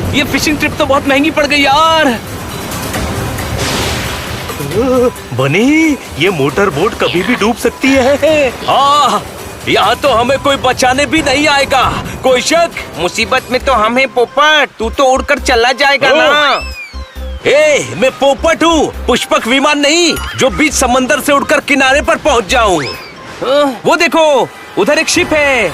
ये fishing trip तो बहुत महंगी पड़ गई यार। बनी, ये मोटर बोट कभी भी डूब सकती है। हाँ, यहाँ तो हमें कोई बचाने भी नहीं आएगा। कोई शक? मुसीबत में तो हम हैं पोपट, तू तो उड़कर चला जाएगा ना। मैं पोपट हूँ, पुष्पक विमान नहीं जो बीच समंदर से उड़कर किनारे पर पहुँच जाऊँ। वो देखो, उधर एक शिप है।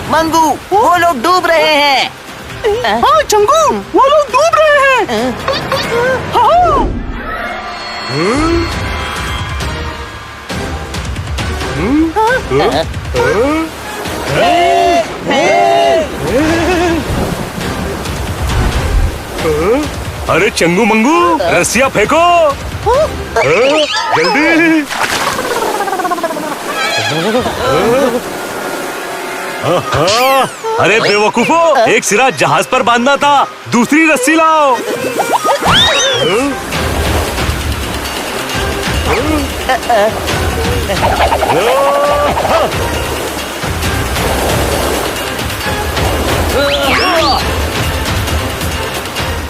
मंगू, वो लोग डूब रहे हैं। हाँ चंगू, वो लोग डूब रहे हैं। हाँ। अरे चंगू मंगू, रस्सियाँ फेंको। जल्दी। अरे बेवकूफो, एक सिरा जहाज पर बांधना था, दूसरी रस्सी लाओ।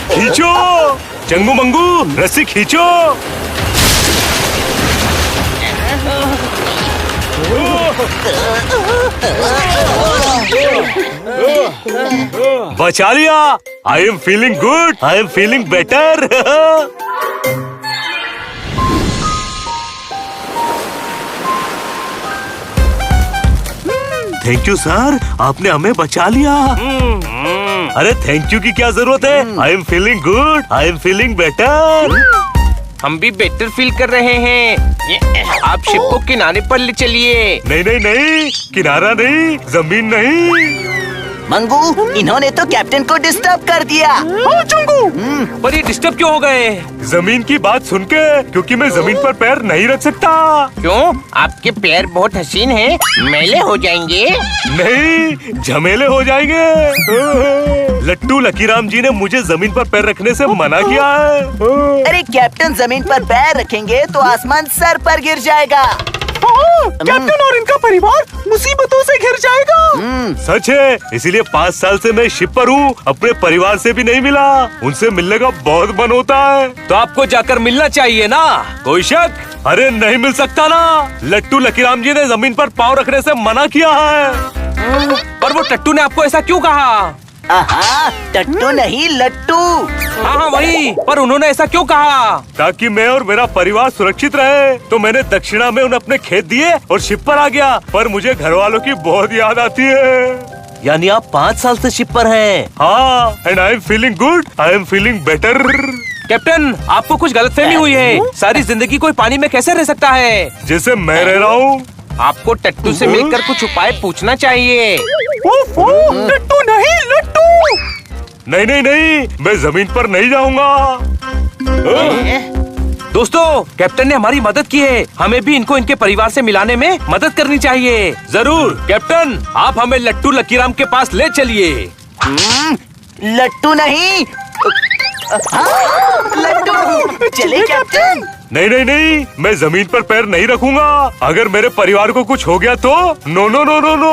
खींचो चंगू मंगू, रस्सी खींचो। बचा लिया। आई am feeling good, I am feeling better. Thank you sir, आपने हमें बचा लिया। अरे थैंक यू की क्या जरूरत है। आई am feeling good, I am feeling better. हम भी बेटर फील कर रहे हैं। आप शिप को किनारे पर ले चलिए। नहीं नहीं नहीं, किनारा नहीं, जमीन नहीं। मंगू, इन्होंने तो कैप्टन को डिस्टर्ब कर दिया। पर ये डिस्टर्ब क्यों हो गए? जमीन की बात सुन के, क्योंकि मैं जमीन पर पैर नहीं रख सकता। क्यों? आपके पैर बहुत हसीन हैं, मैले हो जाएंगे। नहीं, झमेले हो जाएंगे। लट्टू लकीराम जी ने मुझे जमीन पर पैर रखने से मना किया है। अरे कैप्टन जमीन पर पैर रखेंगे तो आसमान सर पर गिर जाएगा। कैप्टन और इनका परिवार मुसीबतों से घिर जाएगा। सच है, इसीलिए 5 साल से मैं शिप पर हूँ, अपने परिवार से भी नहीं मिला। उनसे मिलने का बहुत मन होता है। तो आपको जाकर मिलना चाहिए ना। कोई शक? अरे नहीं मिल सकता ना, लट्टू लकीराम जी ने जमीन पर पाँव रखने से मना किया है। पर वो टट्टू ने आपको ऐसा क्यों कहा? टट्टू नहीं, लट्टू। हाँ वही, पर उन्होंने ऐसा क्यों कहा? ताकि मैं और मेरा परिवार सुरक्षित रहे। तो मैंने दक्षिणा में उन्हें अपने खेत दिए और शिप पर आ गया। पर मुझे घर वालों की बहुत याद आती है। यानी आप 5 साल से शिप पर हैं। हाँ, and I am feeling good, I am feeling better. Captain, आपको कुछ गलतफहमी हुई है। सारी जिंदगी कोई पानी में कैसे रह सकता है? जैसे मैं रह रहा हूँ। आपको टट्टू से मिलकर कुछ उपाय पूछना चाहिए। टट्टू नहीं, लट्टू। नहीं नहीं नहीं, मैं जमीन पर नहीं जाऊंगा। दोस्तों, कैप्टन ने हमारी मदद की है। हमें भी इनको इनके परिवार से मिलाने में मदद करनी चाहिए। जरूर कैप्टन, आप हमें लट्टू लकीराम के पास ले चलिए। लट्टू नहीं, लट्टू। चले कैप्टन। नहीं नहीं नहीं, मैं जमीन पर पैर नहीं रखूंगा। अगर मेरे परिवार को कुछ हो गया तो no no no no no.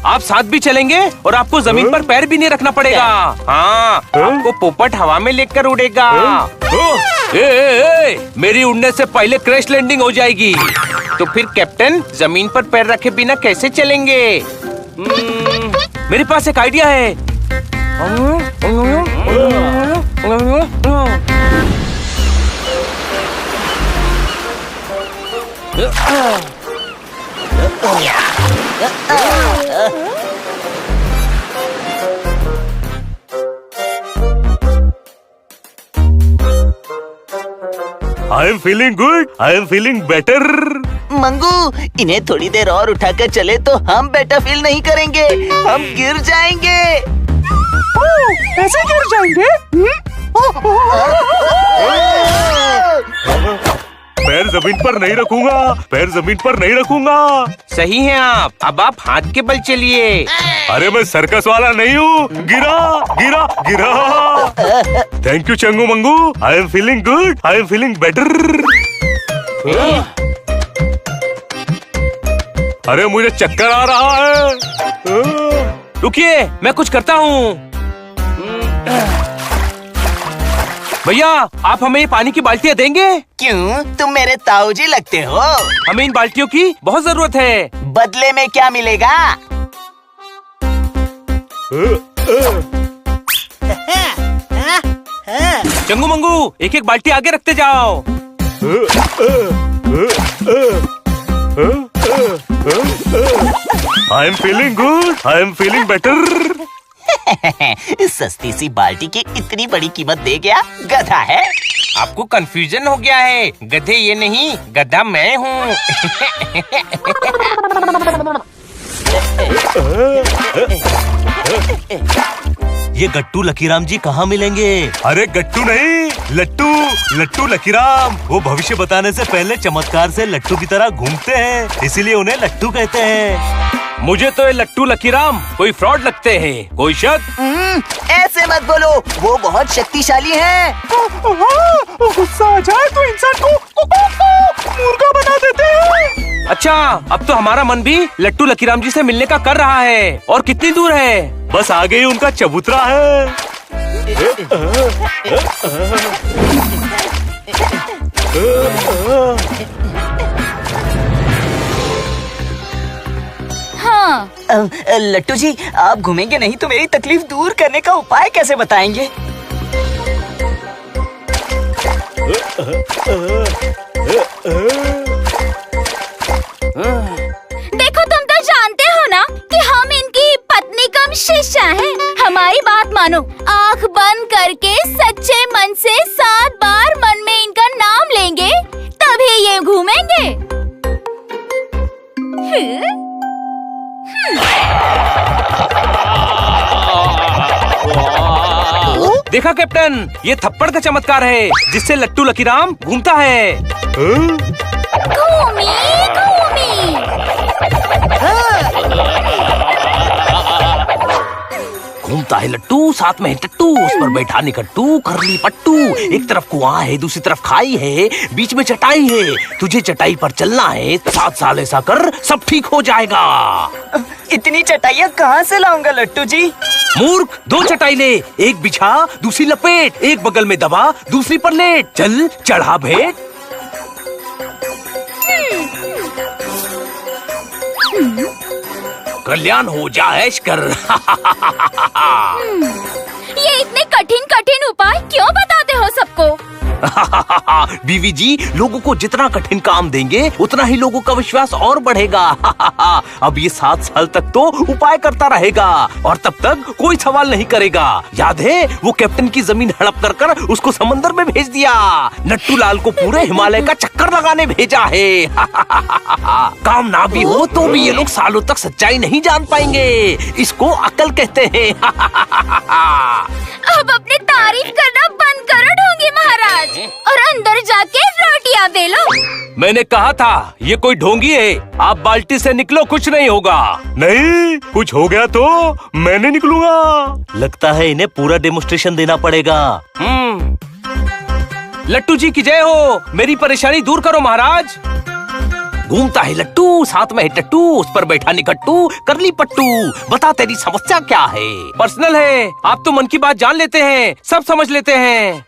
आप साथ भी चलेंगे और आपको जमीन पर पैर भी नहीं रखना पड़ेगा। हाँ, आपको पोपट हवा में लेकर उड़ेगा। मेरी उड़ने से पहले क्रैश लैंडिंग हो जाएगी। तो फिर कैप्टन, जमीन पर पैर रखे बिना कैसे चलेंगे? मेरे पास एक आइडिया है। आई am feeling good, I am feeling better. Mangu, इन्हें थोड़ी देर और उठाकर चले तो हम बेटर फील नहीं करेंगे, हम गिर जाएंगे। ऐसे गिर जाएंगे? पैर जमीन पर नहीं रखूंगा, पैर जमीन पर नहीं रखूंगा। सही है आप। अब आप हाथ के बल चलिए। अरे मैं सर्कस वाला नहीं हूँ। गिरा गिरा गिरा। Thank you Changu Mangu. I am feeling good, I am feeling better. अरे मुझे चक्कर आ रहा है। रुकिए, मैं कुछ करता हूँ। भैया, आप हमें ये पानी की बाल्टियाँ देंगे? क्यों, तुम मेरे ताऊजी लगते हो। हमें इन बाल्टियों की बहुत जरूरत है। बदले में क्या मिलेगा? चंगू मंगू, एक एक बाल्टी आगे रखते जाओ। आई am feeling good, I am feeling better. सस्ती सी बाल्टी की इतनी बड़ी कीमत दे गया, गधा है। आपको कंफ्यूजन हो गया है। गधे ये नहीं, गधा मैं हूँ। ये गट्टू लकीराम जी कहाँ मिलेंगे? अरे गट्टू नहीं, लट्टू। लट्टू लकीराम वो भविष्य बताने से पहले चमत्कार से लट्टू की तरह घूमते हैं, इसीलिए उन्हें लट्टू कहते हैं। मुझे तो ये लट्टू लकीराम कोई फ्रॉड लगते हैं। कोई शक? ऐसे मत बोलो, वो बहुत शक्तिशाली हैं। गुस्सा आ जाए तो इंसान को मुर्गा बना देते हैं। अच्छा, अब तो हमारा मन भी लट्टू लकीराम जी से मिलने का कर रहा है। और कितनी दूर है? बस आगे ही उनका चबूतरा है। हाँ। लट्टू जी, आप घूमेंगे नहीं तो मेरी तकलीफ दूर करने का उपाय कैसे बताएंगे? देखो, तुम तो जानते हो ना कि हम इनकी पत्नी कम शिष्य हैं। हमारी बात मानो, आँख बंद करके सच्चे मन से 7 बार मन में इनका नाम लेंगे, तभी ये घूमेंगे। देखा कैप्टन, ये थप्पड़ का चमत्कार है जिससे लट्टू लकीराम घूमता है। घूमी घूमी। घूमता है लट्टू, साथ में है टट्टू, उस पर बैठा निकट्टू, करली पट्टू। एक तरफ कुआं है, दूसरी तरफ खाई है, बीच में चटाई है। तुझे चटाई पर चलना है, 7 साल ऐसा कर, सब ठीक हो जाएगा। इतनी चटाइयाँ कहाँ से लाऊंगा लट्टू जी? मूर्ख, 2 चटाई ले, एक बिछा, दूसरी लपेट, एक बगल में दबा, दूसरी पर लेट। चल, चढ़ा भेंट। कल्याण हो जाए कर। ये इतने कठिन कठिन उपाय क्यों बताते हो सबको? बीवी जी, लोगों को जितना कठिन काम देंगे उतना ही लोगों का विश्वास और बढ़ेगा। अब ये 7 साल तक तो उपाय करता रहेगा और तब तक कोई सवाल नहीं करेगा। याद है, वो कैप्टन की जमीन हड़प कर उसको समंदर में भेज दिया। नट्टू लाल को पूरे हिमालय का चक्कर लगाने भेजा है। काम ना भी हो तो भी ये लोग सालों तक सच्चाई नहीं जान पाएंगे। इसको अकल कहते हैं। अब अपनी तारीफ करना बंद करो ढोंगी महाराज, और अंदर जाके रोटियां बेलो। मैंने कहा था ये कोई ढोंगी है। आप बाल्टी से निकलो, कुछ नहीं होगा। नहीं, कुछ हो गया तो मैं नहीं निकलूंगा। लगता है इन्हें पूरा डेमोन्स्ट्रेशन देना पड़ेगा। लट्टू जी की जय हो। मेरी परेशानी दूर करो महाराज। घूमता है लट्टू, साथ में है टट्टू, उस पर बैठा निकट्टू, करली पट्टू। बता तेरी समस्या क्या है? पर्सनल है, आप तो मन की बात जान लेते हैं, सब समझ लेते हैं।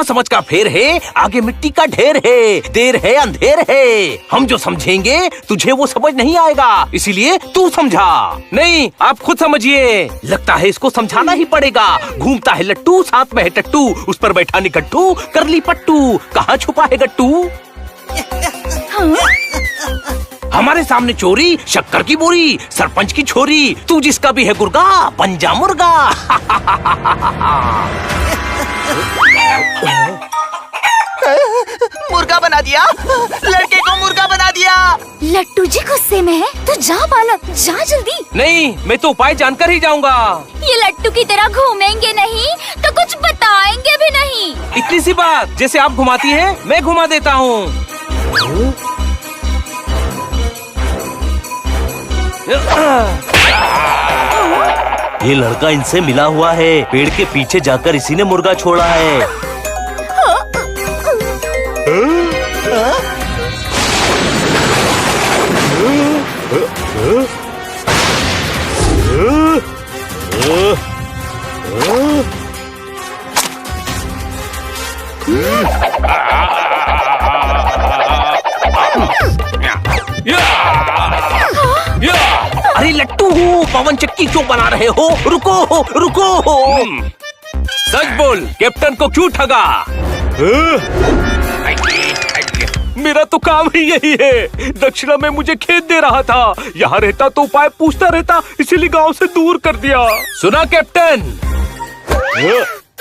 समझ का फेर है, आगे मिट्टी का ढेर है, देर है अंधेर है। हम जो समझेंगे तुझे वो समझ नहीं आएगा, इसीलिए तू समझा। नहीं, आप खुद समझिए। लगता है इसको समझाना ही पड़ेगा। घूमता है लट्टू, साथ में है टट्टू, उस पर बैठा निकट्टू, करली पट्टू। कहाँ छुपा है गट्टू? हमारे सामने चोरी, शक्कर की बोरी, सरपंच की छोरी। तू जिसका भी है गुर्गा, बन जा मुर्गा। मुर्गा बना दिया, लड़के को मुर्गा बना दिया। लट्टू जी गुस्से में है, तो जा बालक, जा जल्दी। नहीं, मैं तो उपाय जानकर ही जाऊंगा। ये लट्टू की तरह घूमेंगे नहीं तो कुछ बताएंगे भी नहीं। इतनी सी बात, जैसे आप घुमाती हैं, मैं घुमा देता हूँ। ये लड़का इनसे मिला हुआ है। पेड़ के पीछे जाकर इसी ने मुर्गा छोड़ा है। अरे लट्टू, पवन चक्की क्यों बना रहे हो? रुको रुको। सच बोल, कैप्टन को क्यों ठगा? मेरा तो काम ही यही है। दक्षिणा में मुझे खेत दे रहा था, यहाँ रहता तो उपाय पूछता रहता, इसीलिए गांव से दूर कर दिया। सुना कैप्टन?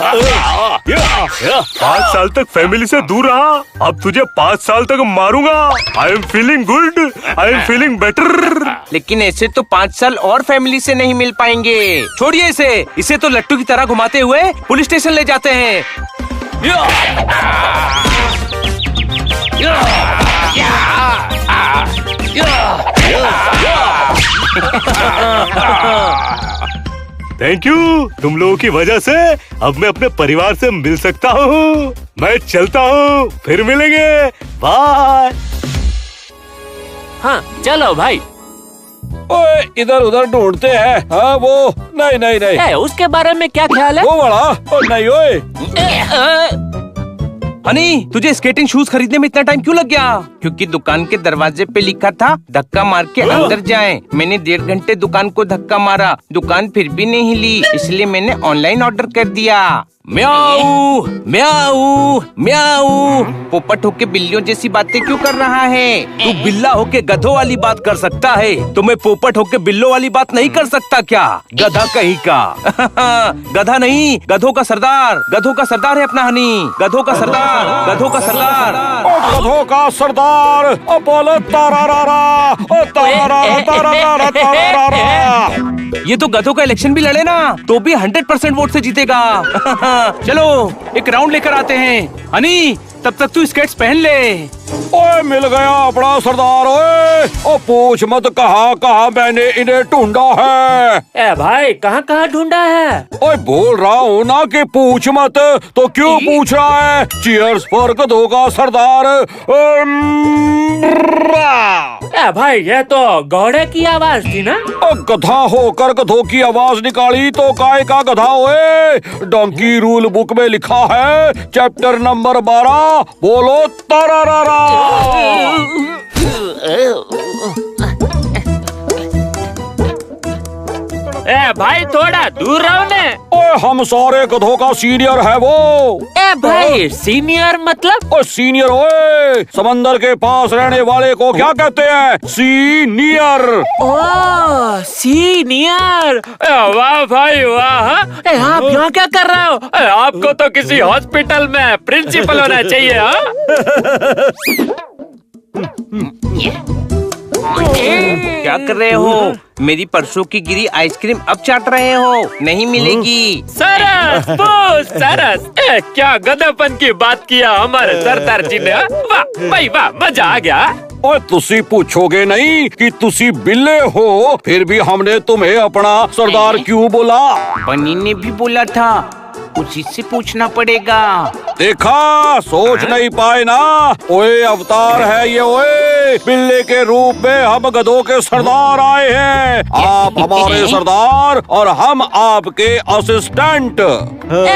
5 साल तक फैमिली से दूर रहा, अब तुझे 5 साल तक मारूंगा। आई am feeling good, I am feeling better. लेकिन ऐसे तो 5 साल और फैमिली से नहीं मिल पाएंगे। छोड़िए इसे तो लट्टू की तरह घुमाते हुए पुलिस स्टेशन ले जाते हैं। थैंक यू, तुम लोगों की वजह से अब मैं अपने परिवार से मिल सकता हूँ। मैं चलता हूँ, फिर मिलेंगे, बाय। हाँ चलो भाई। ओए इधर उधर ढूंढते हैं। हाँ वो नहीं उसके बारे में क्या ख्याल है? वो बड़ा नहीं ओए। हनी, तुझे स्केटिंग शूज खरीदने में इतना टाइम क्यों लग गया? क्योंकि दुकान के दरवाजे पे लिखा था धक्का मार के अंदर जाएं। मैंने 1.5 घंटे दुकान को धक्का मारा, दुकान फिर भी नहीं हिली, इसलिए मैंने ऑनलाइन ऑर्डर कर दिया। म्याऊ म्याऊ म्याऊ। पोपट होके बिल्लियों जैसी बातें क्यों कर रहा है? तू बिल्ला होके गधों वाली बात कर सकता है, तो मैं पोपट होके बिल्लों वाली बात नहीं कर सकता क्या? गधा कहीं का। गधा नहीं, गधों का सरदार। गधों का सरदार है अपना हनी। गधों का सरदार, गधों का सरदार। गधों का सरदार। बोलो तारारारा, तारारारा, तारारारा, तारारारा। ये तो गधों का इलेक्शन भी लड़े ना तो भी 100% वोट से जीतेगा। चलो एक राउंड लेकर आते हैं। हनी, तब तक तू स्केट्स पहन ले। ओए मिल गया अपना सरदार। ओए ओ पूछ मत कहाँ मैंने इन्हें ढूंढा है। ए भाई कहाँ ढूंढा है? ओए बोल रहा हूँ ना कि पूछ मत, तो क्यों पूछ रहा है? चीयर्स फॉर गधों का सरदार। ए भाई ये तो घोड़े की आवाज थी ना? गधा होकर गधों की आवाज निकाली तो काय का गधा होए? डोंकी रूल बुक में लिखा है, चैप्टर नंबर 12, बोलो तारारारा। ए भाई थोड़ा दूर रहो ने। ओए हम सारे गधों का सीनियर है वो। ए भाई सीनियर मतलब? ओ सीनियर ओए, समंदर के पास रहने वाले को क्या कहते हैं? सीनियर। ओह सीनियर। वाह भाई वाह। आप यहाँ क्या कर रहे हो? आपको तो किसी हॉस्पिटल में प्रिंसिपल होना चाहिए। क्या कर रहे हो? मेरी परसों की गिरी आइसक्रीम अब चाट रहे हो? नहीं मिलेगी। सरस सरस। क्या गधेपन की बात किया हमारे सरदार जी ने। वाह भाई वाह, मजा आ गया। और तुसी पूछोगे नहीं कि तुसी बिल्ले हो, फिर भी हमने तुम्हें अपना सरदार क्यों बोला? बनी ने भी बोला था, उसी से पूछना पड़ेगा। देखा, सोच नहीं पाए ना। ओए अवतार है ये। ओए बिल्ले के रूप में हम गधों के सरदार आए हैं। आप हमारे सरदार और हम आपके असिस्टेंट।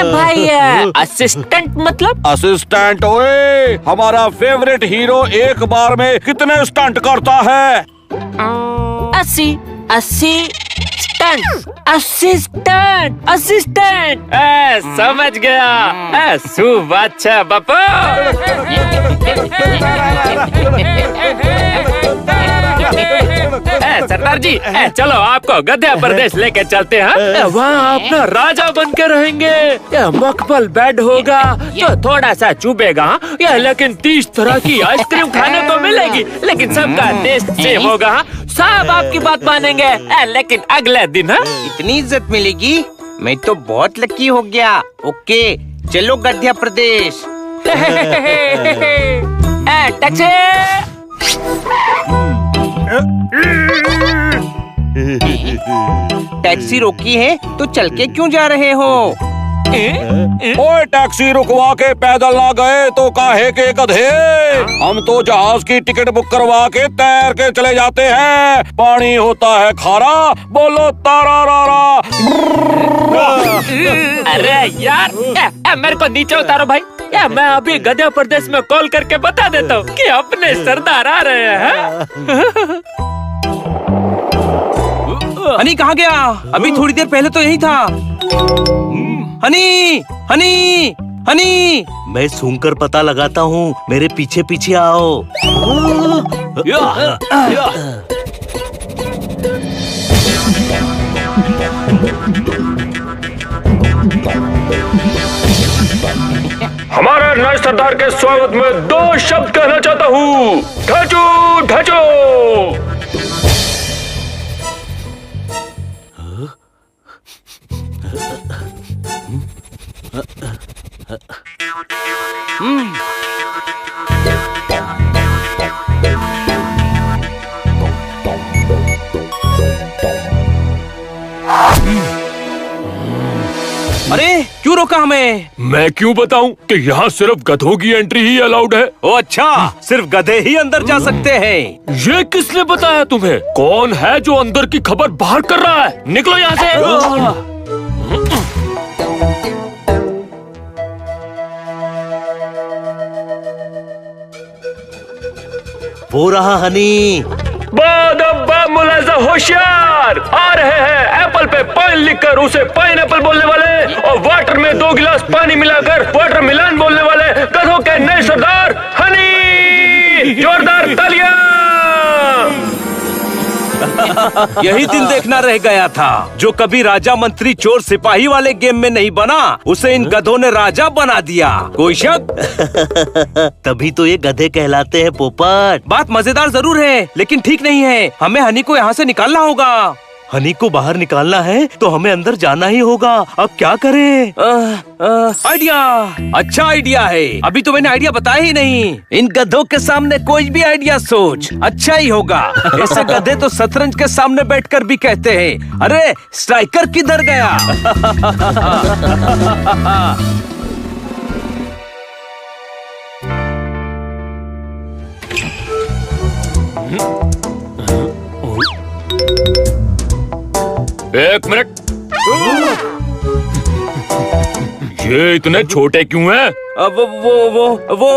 भाई असिस्टेंट मतलब? असिस्टेंट ओए, हमारा फेवरेट हीरो एक बार में कितने स्टंट करता है? 80 असिस्टेंट। समझ गया। सुबह अच्छा बापू। सरदार जी चलो आपको गध्य प्रदेश लेके चलते हैं। वहाँ अपना राजा बन के रहेंगे। मकबल बेड होगा जो थोड़ा सा चुभेगा, लेकिन 30 तरह की आइसक्रीम खाने को मिलेगी, लेकिन सबका टेस्ट सेम होगा। सब आपकी बात मानेंगे, लेकिन अगले दिन इतनी इज्जत मिलेगी? मैं तो बहुत लकी हो गया। ओके चलो गध्य प्रदेश। टैक्सी। टैक्सी रोकी है तो चल के क्यों जा रहे हो? ओए टैक्सी रुकवा के पैदल ना गए तो काहे के गधे। हम तो जहाज की टिकट बुक करवा के तैर के चले जाते हैं। पानी होता है खारा, बोलो तारा रारा। अरे यार, मेरे को नीचे उतारो भाई। मैं अभी गध्य प्रदेश में कॉल करके बता देता हूँ कि अपने सरदार आ रहे हैं। हनी कहाँ गया? अभी थोड़ी देर पहले तो यही था। हनी, हनी, हनी। मैं सूंघकर पता लगाता हूँ, मेरे पीछे पीछे आओ। हमारे नए सरदार के स्वागत में 2 शब्द कहना चाहता हूँ। ढचो ढचो। अरे क्यों रोका हमें? मैं क्यों बताऊं कि यहाँ सिर्फ गधों की एंट्री ही अलाउड है। ओ अच्छा, सिर्फ गधे ही अंदर जा सकते हैं। ये किसने बताया तुम्हें? कौन है जो अंदर की खबर बाहर कर रहा है? निकलो यहाँ से। वो रहा हनी। बादब्बा मुलाजा होशियार आ रहे हैं। एप्पल पे पाइन लिखकर उसे पाइन एप्पल बोलने वाले और वाटर में 2 गिलास पानी मिलाकर वाटर मिलान बोलने वाले गधों के नए सरदार हनी। जोरदार तालियां। यही दिन देखना रह गया था। जो कभी राजा मंत्री चोर सिपाही वाले गेम में नहीं बना, उसे इन गधों ने राजा बना दिया। कोई शक? तभी तो ये गधे कहलाते हैं पोपट। बात मजेदार जरूर है, लेकिन ठीक नहीं है। हमें हनी को यहाँ से निकालना होगा। हनी को बाहर निकालना है तो हमें अंदर जाना ही होगा। अब क्या करें? आइडिया, अच्छा आइडिया है। अभी तो मैंने आइडिया बताया ही नहीं। इन गधों के सामने कोई भी आइडिया सोच, अच्छा ही होगा। ऐसे गधे तो शतरंज के सामने बैठकर भी कहते हैं, अरे स्ट्राइकर किधर गया? एक मिनट। ये इतने छोटे क्यों हैं? वो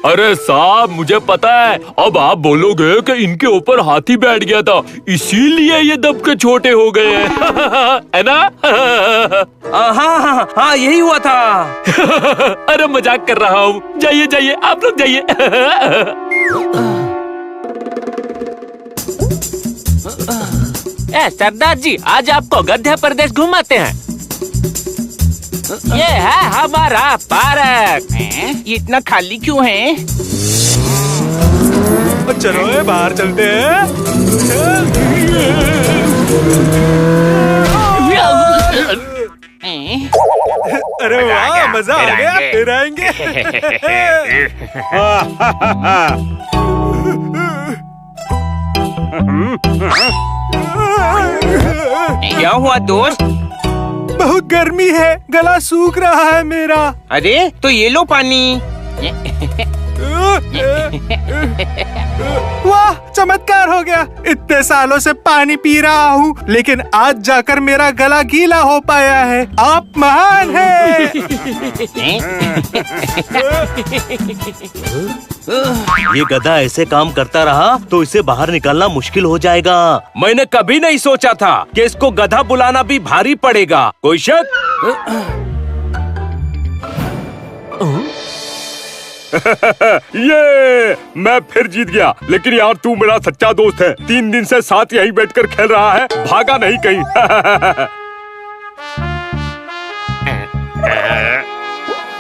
अरे साहब, मुझे पता है। अब आप बोलोगे कि इनके ऊपर हाथी बैठ गया था, इसीलिए ये दब के छोटे हो गए हैं। है ना? हाँ, यही हुआ था। अरे मजाक कर रहा हूँ। जाइए जाइए, आप लोग जाइए। सरदार जी, आज आपको गध्य प्रदेश घुमाते हैं। ये है हमारा पार्क। ये इतना खाली क्यों है? चलो बाहर चलते हैं। अरे वाह, मजा आ गया। फिर आएंगे। क्या हुआ दोस्त? बहुत गर्मी है, गला सूख रहा है मेरा। अरे तो ये लो पानी। वाह, चमत्कार हो गया। इतने सालों से पानी पी रहा हूँ, लेकिन आज जाकर मेरा गला गीला हो पाया है। आप महान हैं। ये गधा ऐसे काम करता रहा तो इसे बाहर निकालना मुश्किल हो जाएगा। मैंने कभी नहीं सोचा था कि इसको गधा बुलाना भी भारी पड़ेगा। कोई शक? ये मैं फिर जीत गया। लेकिन यार, तू मेरा सच्चा दोस्त है। 3 दिन से साथ यहीं बैठकर खेल रहा है, भागा नहीं कहीं।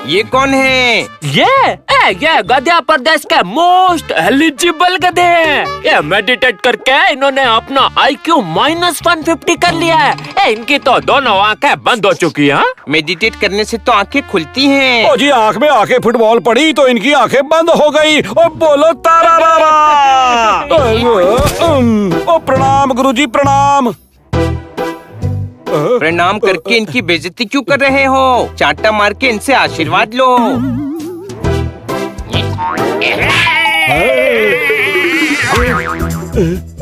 ये कौन है? ये ये गधा प्रदेश के मोस्ट एलिजिबल गधे हैं। ये मेडिटेट करके इन्होंने अपना IQ -150 कर लिया है। इनकी तो दोनों आंखें बंद हो चुकी हैं। मेडिटेट करने से तो आंखें खुलती हैं। ओ जी, आंख में आके फुटबॉल पड़ी तो इनकी आंखें बंद हो गई। ओ बोलो तारा रारा। ओ प्रणाम गुरुजी, प्रणाम। प्रणाम करके इनकी बेइज्जती क्यों कर रहे हो? चांटा मार के इनसे आशीर्वाद लो।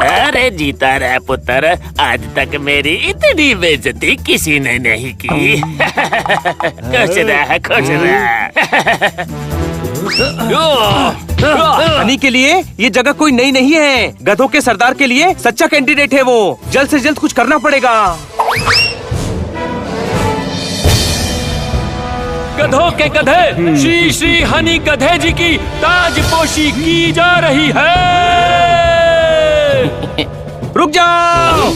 अरे जीता रहे पुत्र, आज तक मेरी इतनी बेइज्जती किसी ने नहीं की। खुश रह, खुश रह। हनी के लिए ये जगह कोई नई नहीं है। गधों के सरदार के लिए सच्चा कैंडिडेट है वो। जल्द से जल्द कुछ करना पड़ेगा। गधों के गधे श्री श्री हनी गधे जी की ताजपोशी की जा रही है। रुक जाओ।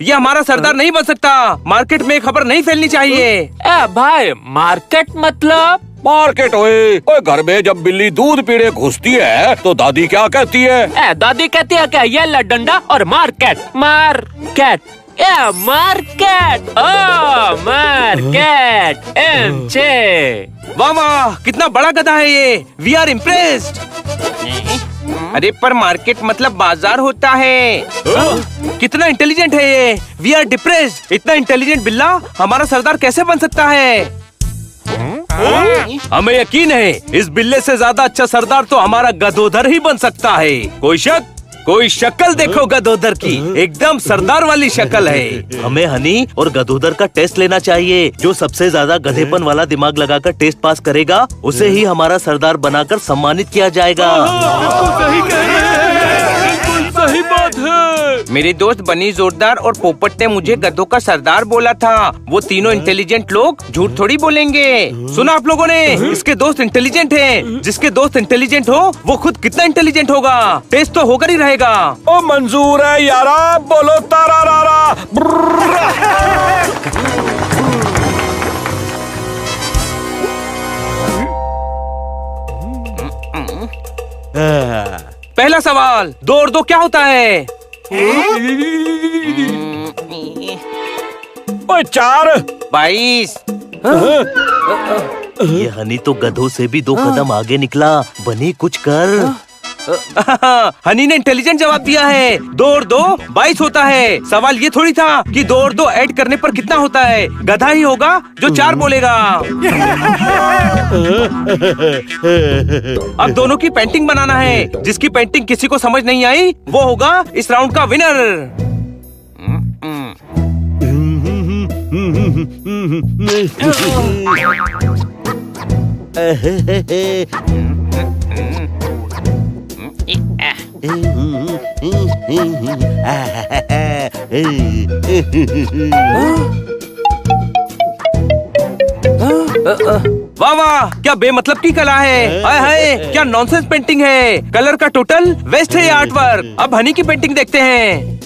ये हमारा सरदार नहीं बन सकता। मार्केट में खबर नहीं फैलनी चाहिए। ए भाई, मार्केट मतलब? मार्केट ओए घर में जब बिल्ली दूध पीने घुसती है तो दादी क्या कहती है? दादी कहती है क्या ये ला डंडा और मार्केट मार्केट मार्केट मार्केट वाह वाह, कितना बड़ा गधा है ये। We are impressed. अरे पर मार्केट मतलब बाजार होता है। कितना इंटेलिजेंट है ये। We are depressed. इतना इंटेलिजेंट बिल्ला हमारा सरदार कैसे बन सकता है? हमें यकीन है इस बिल्ले से ज्यादा अच्छा सरदार तो हमारा गधोधर ही बन सकता है। कोई शक? कोई शक्ल देखो गधोधर की, एकदम सरदार वाली शक्ल है। हमें हनी और गधोदर का टेस्ट लेना चाहिए। जो सबसे ज्यादा गधेपन वाला दिमाग लगाकर टेस्ट पास करेगा उसे ही हमारा सरदार बनाकर सम्मानित किया जाएगा। सही बात है। मेरे दोस्त बनी जोरदार और पोपट ने मुझे गधों का सरदार बोला था। वो तीनों इंटेलिजेंट लोग झूठ थोड़ी बोलेंगे। सुना आप लोगों ने? इसके दोस्त इंटेलिजेंट हैं। जिसके दोस्त इंटेलिजेंट हो वो खुद कितना इंटेलिजेंट होगा। टेस्ट तो होकर ही रहेगा। ओ मंजूर है यारा, बोलो तारा रारा। पहला सवाल, 2 और 2 क्या होता है? ओए 4। 22। ये हनी तो गधों से भी 2 कदम आगे निकला। बनी कुछ कर। हनी ने इंटेलिजेंट जवाब दिया है। 2 और 2 22 होता है। सवाल ये थोड़ी था कि 2 और 2 ऐड करने पर कितना होता है। गधा ही होगा जो 4 बोलेगा। अब दोनों की पेंटिंग बनाना है। जिसकी पेंटिंग किसी को समझ नहीं आई वो होगा इस राउंड का विनर। वाह वाह, क्या बेमतलब की कला है। हाय हाय, क्या नॉनसेंस पेंटिंग है। कलर का टोटल वेस्ट है ये आर्ट वर्क। अब हनी की पेंटिंग देखते हैं।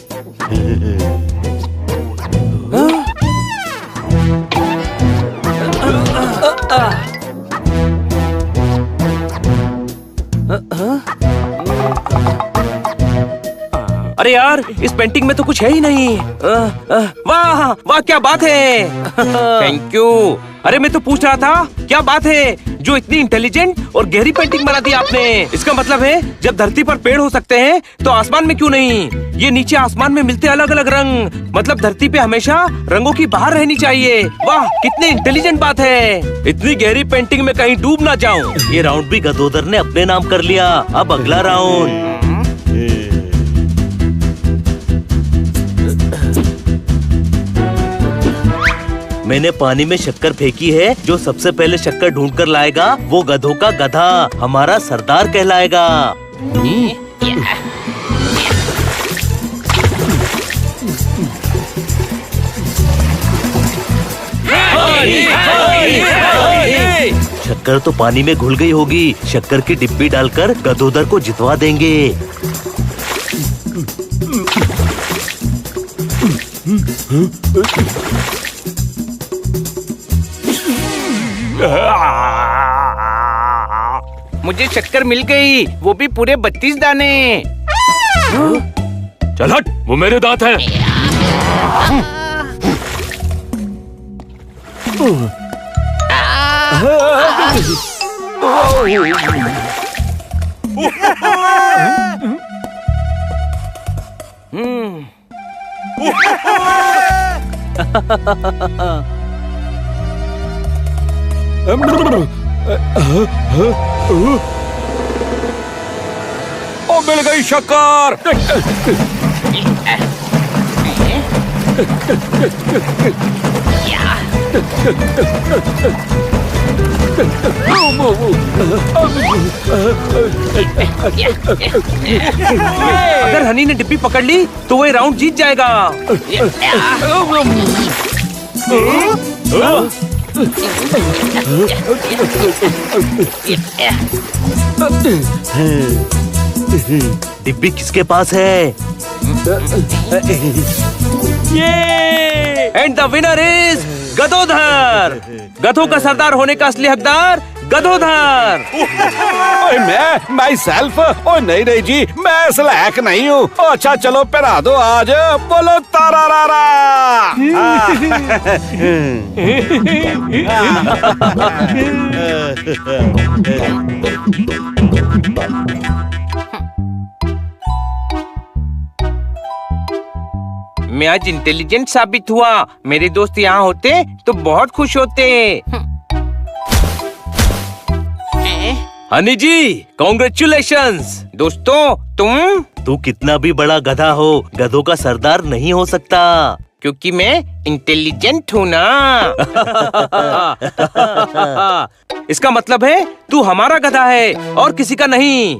अरे यार, इस पेंटिंग में तो कुछ है ही नहीं। वाह वाह, क्या बात है। Thank you. अरे मैं तो पूछ रहा था क्या बात है जो इतनी इंटेलिजेंट और गहरी पेंटिंग बना दी आपने। इसका मतलब है जब धरती पर पेड़ हो सकते हैं तो आसमान में क्यों नहीं। ये नीचे आसमान में मिलते अलग अलग रंग, मतलब धरती पे हमेशा रंगों की बाहर रहनी चाहिए। वाह, कितनी इंटेलिजेंट बात है। इतनी गहरी पेंटिंग में कहीं डूब ना जाऊं। ये राउंड भी गधोदर ने अपने नाम कर लिया। अब अगला राउंड। मैंने पानी में शक्कर फेंकी है। जो सबसे पहले शक्कर ढूंढ कर लाएगा वो गधों का गधा हमारा सरदार कहलाएगा। शक्कर तो पानी में घुल गई होगी। शक्कर की डिब्बी डालकर गधोदर को जितवा देंगे। मुझे शक्कर मिल गई, वो भी पूरे 32 दाने। चल हट, वो मेरे दांत हैं। ओ मिल गई शक्कर। अगर हनी ने डिब्बी पकड़ ली तो वो ये राउंड जीत जाएगा। डिब्बी किसके पास है? And the winner is Gadodhar. गधों का सरदार होने का असली हकदार गदोधर। ओए मैं सेल्फ। ओ नहीं जी, मैं स्लैक नहीं हूँ। अच्छा चलो पहना दो आज, बोलो तारा रा। मैं आज इंटेलिजेंट साबित हुआ। मेरे दोस्त यहाँ होते तो बहुत खुश होते। हनी जी, कॉन्ग्रेचुलेशंस। दोस्तों तू कितना भी बड़ा गधा हो, गधों का सरदार नहीं हो सकता। क्योंकि मैं इंटेलिजेंट हूँ ना। इसका मतलब है तू हमारा गधा है और किसी का नहीं।